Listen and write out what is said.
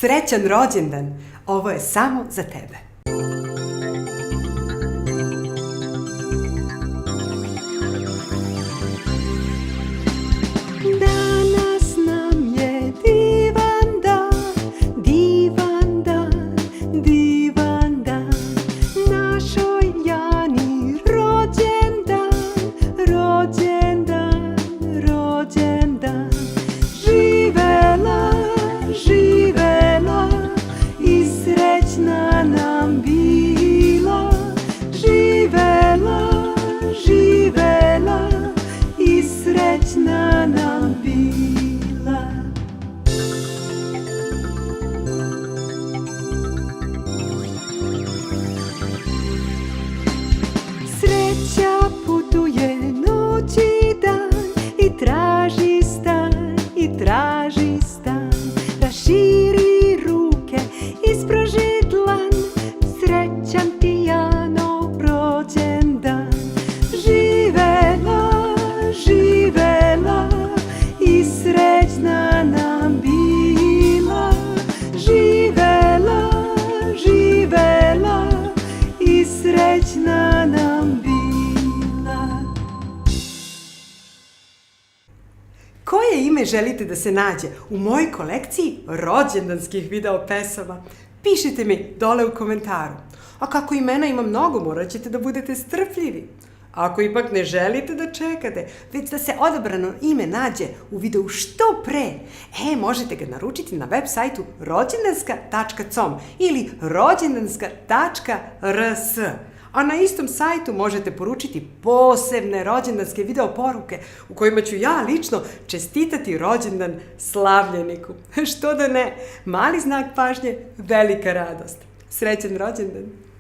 Srećan rođendan! Ovo je samo za tebe. Danas nam je divan dan, divan dan, divan dan. Našoj Jani rođendan, rođendan, rođendan. Živela, živela i srećna nam bila. Živela, živela i srećna nam bila. Sreća putuje noć i dan i traži stan, i traži stan. Raširi ruke, ispruži dlan, srećan ti Jano rođendan. Živela, živela i srećna nam bila. Živela, živela i srećna nam bila. Koje ime želite da se nađe u mojoj kolekciji rođendanskih video pesama? Pišite mi dole u komentaru. A kako imena ima mnogo, morat ćete da budete strpljivi. Ako ipak ne želite da čekate, već da se odabrano ime nađe u videu što pre, možete ga naručiti na web sajtu rođendanska.com ili rođendanska.rs. A na istom sajtu možete poručiti posebne rođendanske video poruke u kojima ću ja lično čestitati rođendan slavljeniku. Što da ne, mali znak pažnje, velika radost. Srećan rođendan!